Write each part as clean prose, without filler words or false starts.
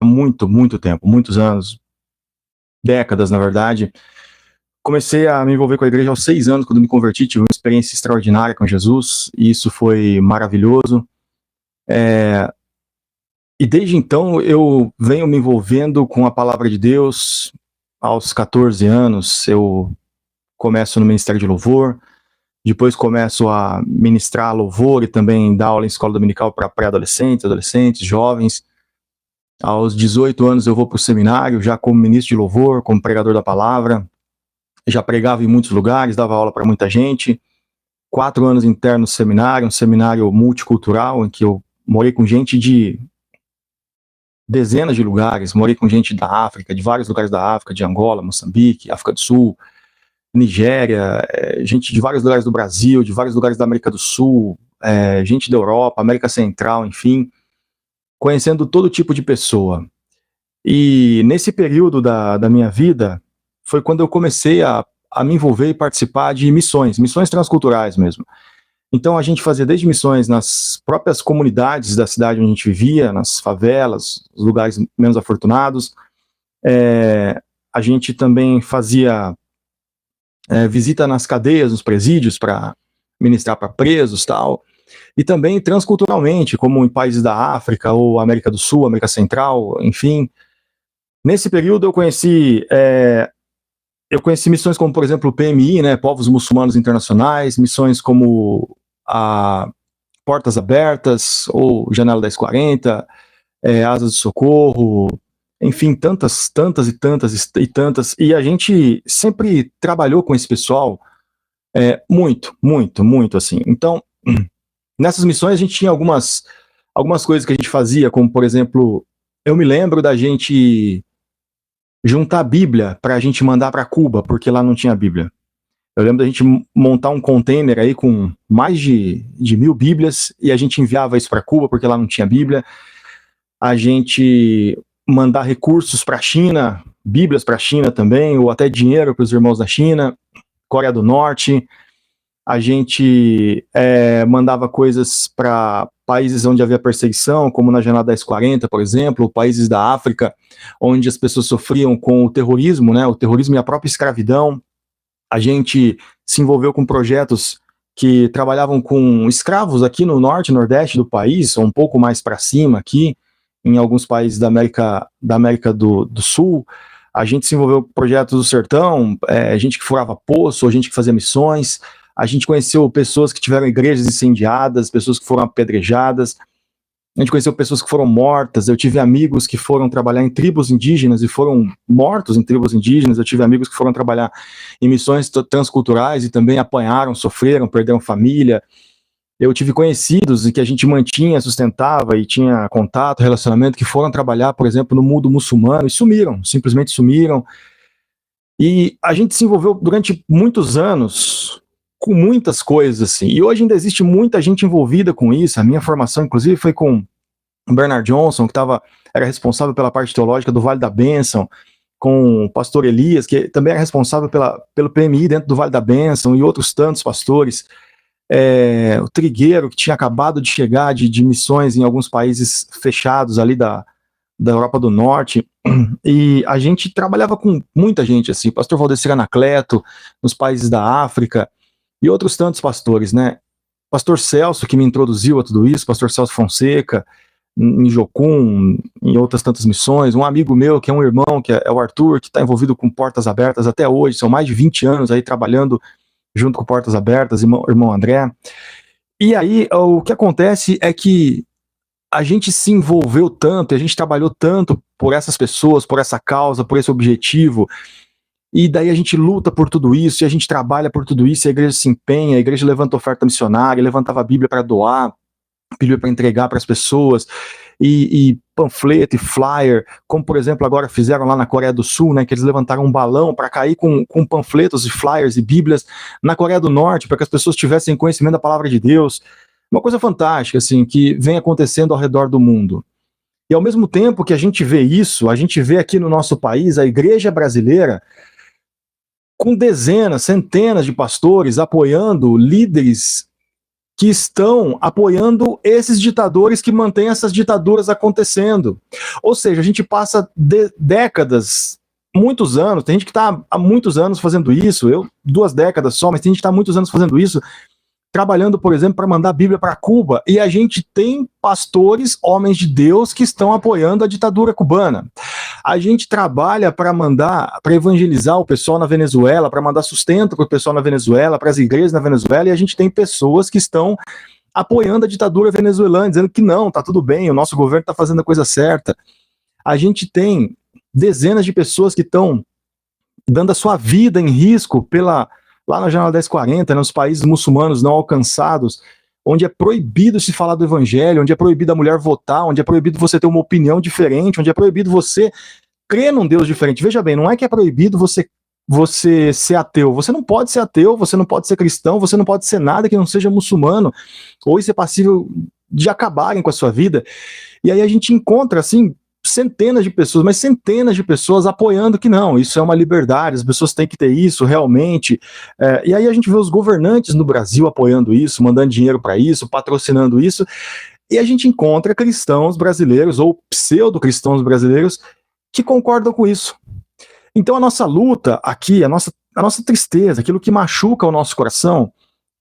muito, muito tempo, muitos anos, décadas, na verdade. Comecei a me envolver com a igreja aos 6 anos, quando me converti, tive uma experiência extraordinária com Jesus, e isso foi maravilhoso. E desde então eu venho me envolvendo com a palavra de Deus. Aos 14 anos eu começo no Ministério de Louvor, depois começo a ministrar louvor e também dar aula em escola dominical para pré-adolescentes, adolescentes, jovens. Aos 18 anos eu vou para o seminário, já como ministro de louvor, como pregador da palavra. Já pregava em muitos lugares, dava aula para muita gente. 4 anos interno no seminário, um seminário multicultural, em que eu morei com gente de dezenas de lugares, morei com gente da África, de vários lugares da África, de Angola, Moçambique, África do Sul, Nigéria, gente de vários lugares do Brasil, de vários lugares da América do Sul, gente da Europa, América Central, enfim, conhecendo todo tipo de pessoa. E nesse período da minha vida, foi quando eu comecei a me envolver e participar de missões transculturais mesmo. Então a gente fazia desde missões nas próprias comunidades da cidade onde a gente vivia, nas favelas, os lugares menos afortunados. A gente também fazia visita nas cadeias, nos presídios, para ministrar para presos e tal. E também transculturalmente, como em países da África ou América do Sul, América Central, enfim. Nesse período eu conheci missões como, por exemplo, o PMI, né, Povos Muçulmanos Internacionais, missões como a Portas Abertas, ou Janela 1040, Asas de Socorro, enfim, tantas, e a gente sempre trabalhou com esse pessoal muito, muito, muito, assim. Então, nessas missões a gente tinha algumas coisas que a gente fazia, como, por exemplo, eu me lembro da gente juntar a Bíblia para a gente mandar para Cuba, porque lá não tinha Bíblia. Eu lembro da gente montar um container aí com mais de 1.000 Bíblias, e a gente enviava isso para Cuba, porque lá não tinha Bíblia. A gente mandar recursos para a China, Bíblias para a China também, ou até dinheiro para os irmãos da China, Coreia do Norte. A gente mandava coisas para países onde havia perseguição, como na Janela 1040, por exemplo, países da África, onde as pessoas sofriam com o terrorismo, né, o terrorismo e a própria escravidão. A gente se envolveu com projetos que trabalhavam com escravos aqui no norte e nordeste do país, ou um pouco mais para cima aqui, em alguns países da América do Sul. A gente se envolveu com projetos do sertão, gente que furava poço, gente que fazia missões. A gente conheceu pessoas que tiveram igrejas incendiadas, pessoas que foram apedrejadas. A gente conheceu pessoas que foram mortas. Eu tive amigos que foram trabalhar em tribos indígenas e foram mortos em tribos indígenas. Eu tive amigos que foram trabalhar em missões transculturais e também apanharam, sofreram, perderam família. Eu tive conhecidos que a gente mantinha, sustentava e tinha contato, relacionamento, que foram trabalhar, por exemplo, no mundo muçulmano e sumiram, simplesmente sumiram. E a gente se envolveu durante muitos anos com muitas coisas, assim. E hoje ainda existe muita gente envolvida com isso. A minha formação, inclusive, foi com o Bernard Johnson, que era responsável pela parte teológica do Vale da Bênção, com o pastor Elias, que também era responsável pelo PMI dentro do Vale da Bênção, e outros tantos pastores. O Trigueiro, que tinha acabado de chegar de missões em alguns países fechados ali da Europa do Norte. E a gente trabalhava com muita gente, assim, pastor Valdecir Anacleto, nos países da África, e outros tantos pastores, né? Pastor Celso, que me introduziu a tudo isso, pastor Celso Fonseca, em Jocum, em outras tantas missões. Um amigo meu, que é um irmão, que é o Arthur, que está envolvido com Portas Abertas até hoje, são mais de 20 anos aí trabalhando junto com Portas Abertas, irmão André. E aí, o que acontece é que a gente se envolveu tanto, a gente trabalhou tanto por essas pessoas, por essa causa, por esse objetivo, e daí a gente luta por tudo isso, e a gente trabalha por tudo isso, e a igreja se empenha, a igreja levanta oferta missionária, levantava a Bíblia para doar, Bíblia para entregar para as pessoas, e panfleto e flyer, como por exemplo agora fizeram lá na Coreia do Sul, né, que eles levantaram um balão para cair com panfletos e flyers e Bíblias na Coreia do Norte, para que as pessoas tivessem conhecimento da palavra de Deus. Uma coisa fantástica, assim, que vem acontecendo ao redor do mundo. E ao mesmo tempo que a gente vê isso, a gente vê aqui no nosso país a igreja brasileira com dezenas, centenas de pastores apoiando líderes que estão apoiando esses ditadores que mantêm essas ditaduras acontecendo. Ou seja, a gente passa décadas, muitos anos, tem gente que está há muitos anos fazendo isso, eu 2 décadas só, mas tem gente que está há muitos anos fazendo isso, trabalhando, por exemplo, para mandar a Bíblia para Cuba, e a gente tem pastores, homens de Deus, que estão apoiando a ditadura cubana. A gente trabalha para evangelizar o pessoal na Venezuela, para mandar sustento para o pessoal na Venezuela, para as igrejas na Venezuela, e a gente tem pessoas que estão apoiando a ditadura venezuelana, dizendo que não, tá tudo bem, o nosso governo está fazendo a coisa certa. A gente tem dezenas de pessoas que estão dando a sua vida em risco lá na Janela 1040, nos países muçulmanos não alcançados, onde é proibido se falar do evangelho, onde é proibido a mulher votar, onde é proibido você ter uma opinião diferente, onde é proibido você crer num Deus diferente. Veja bem, não é que é proibido você ser ateu. Você não pode ser ateu, você não pode ser cristão, você não pode ser nada que não seja muçulmano, ou isso é passível de acabarem com a sua vida. E aí a gente encontra, assim, centenas de pessoas, mas centenas de pessoas apoiando que não, isso é uma liberdade, as pessoas têm que ter isso realmente. E aí a gente vê os governantes no Brasil apoiando isso, mandando dinheiro para isso, patrocinando isso, e a gente encontra cristãos brasileiros ou pseudo-cristãos brasileiros que concordam com isso. Então a nossa luta aqui, a nossa tristeza, aquilo que machuca o nosso coração,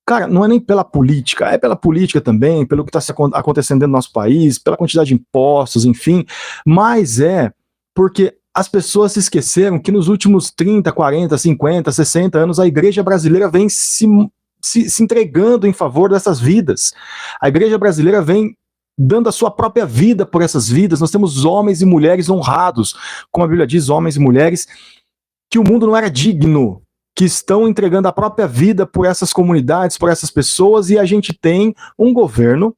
cara, não é nem pela política, é pela política também, pelo que está acontecendo dentro do nosso país, pela quantidade de impostos, enfim, mas é porque as pessoas se esqueceram que nos últimos 30, 40, 50, 60 anos a igreja brasileira vem se entregando em favor dessas vidas. A igreja brasileira vem dando a sua própria vida por essas vidas. Nós temos homens e mulheres honrados, como a Bíblia diz, homens e mulheres que o mundo não era digno, que estão entregando a própria vida por essas comunidades, por essas pessoas, e a gente tem um governo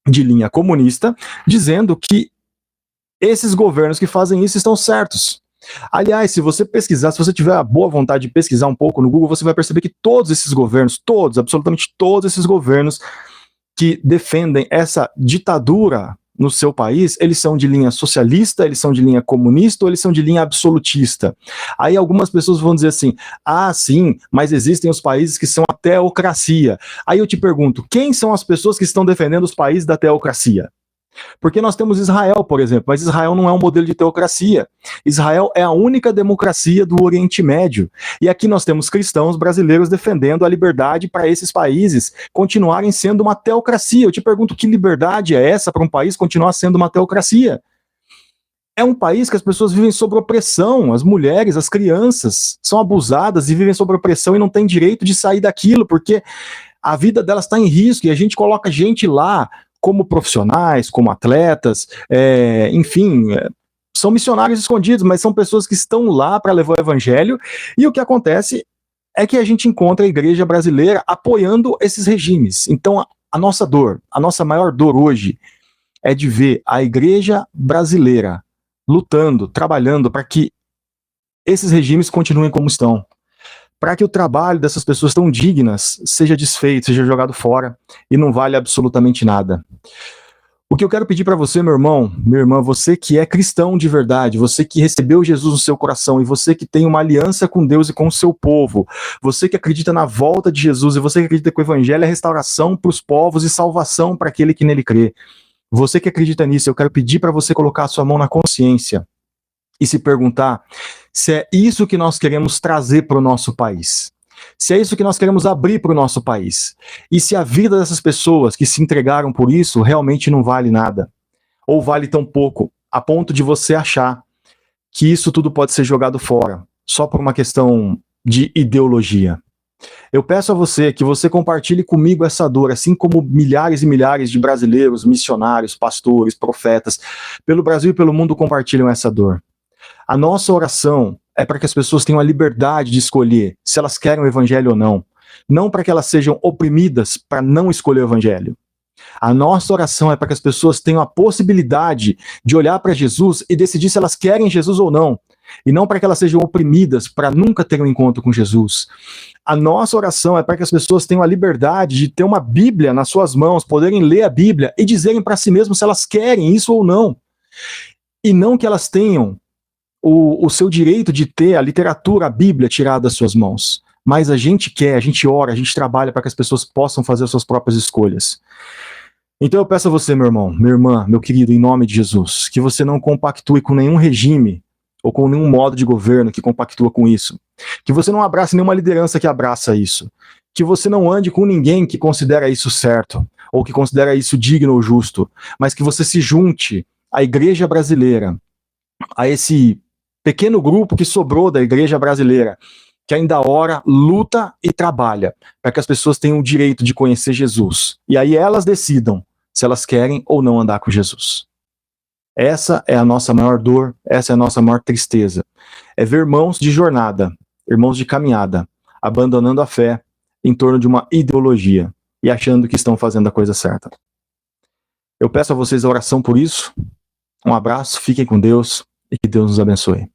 de linha comunista dizendo que esses governos que fazem isso estão certos. Aliás, se você pesquisar, se você tiver a boa vontade de pesquisar um pouco no Google, você vai perceber que todos esses governos, absolutamente todos esses governos que defendem essa ditadura no seu país, eles são de linha socialista, eles são de linha comunista ou eles são de linha absolutista. Aí algumas pessoas vão dizer assim, sim, mas existem os países que são a teocracia. Aí eu te pergunto, quem são as pessoas que estão defendendo os países da teocracia? Porque nós temos Israel, por exemplo, mas Israel não é um modelo de teocracia. Israel é a única democracia do Oriente Médio. E aqui nós temos cristãos brasileiros defendendo a liberdade para esses países continuarem sendo uma teocracia. Eu te pergunto, que liberdade é essa para um país continuar sendo uma teocracia? É um país que as pessoas vivem sob opressão, as mulheres, as crianças são abusadas e vivem sob opressão e não têm direito de sair daquilo, porque a vida delas está em risco e a gente coloca gente lá como profissionais, como atletas, enfim, são missionários escondidos, mas são pessoas que estão lá para levar o evangelho, e o que acontece é que a gente encontra a igreja brasileira apoiando esses regimes. Então, a nossa dor, a nossa maior dor hoje, é de ver a igreja brasileira lutando, trabalhando para que esses regimes continuem como estão, para que o trabalho dessas pessoas tão dignas seja desfeito, seja jogado fora e não vale absolutamente nada. O que eu quero pedir para você, meu irmão, minha irmã, você que é cristão de verdade, você que recebeu Jesus no seu coração e você que tem uma aliança com Deus e com o seu povo, você que acredita na volta de Jesus e você que acredita que o evangelho é restauração para os povos e salvação para aquele que nele crê. Você que acredita nisso, eu quero pedir para você colocar a sua mão na consciência e se perguntar se é isso que nós queremos trazer para o nosso país. Se é isso que nós queremos abrir para o nosso país. E se a vida dessas pessoas que se entregaram por isso realmente não vale nada. Ou vale tão pouco, a ponto de você achar que isso tudo pode ser jogado fora, só por uma questão de ideologia. Eu peço a você que você compartilhe comigo essa dor, assim como milhares e milhares de brasileiros, missionários, pastores, profetas, pelo Brasil e pelo mundo compartilham essa dor. A nossa oração é para que as pessoas tenham a liberdade de escolher se elas querem o evangelho ou não. Não para que elas sejam oprimidas para não escolher o evangelho. A nossa oração é para que as pessoas tenham a possibilidade de olhar para Jesus e decidir se elas querem Jesus ou não. E não para que elas sejam oprimidas para nunca ter um encontro com Jesus. A nossa oração é para que as pessoas tenham a liberdade de ter uma Bíblia nas suas mãos, poderem ler a Bíblia e dizerem para si mesmos se elas querem isso ou não. E não que elas tenham o seu direito de ter a literatura, a Bíblia tirada das suas mãos. mas a gente quer, a gente ora, a gente trabalha para que as pessoas possam fazer as suas próprias escolhas. Então eu peço a você, meu irmão, minha irmã, meu querido, em nome de Jesus, que você não compactue com nenhum regime ou com nenhum modo de governo que compactua com isso. Que você não abrace nenhuma liderança que abraça isso. Que você não ande com ninguém que considera isso certo, ou que considera isso digno ou justo, mas que você se junte à igreja brasileira, a esse pequeno grupo que sobrou da igreja brasileira, que ainda ora, luta e trabalha para que as pessoas tenham o direito de conhecer Jesus. E aí elas decidam se elas querem ou não andar com Jesus. Essa é a nossa maior dor, essa é a nossa maior tristeza. É ver irmãos de jornada, irmãos de caminhada, abandonando a fé em torno de uma ideologia e achando que estão fazendo a coisa certa. Eu peço a vocês a oração por isso. Um abraço, fiquem com Deus e que Deus nos abençoe.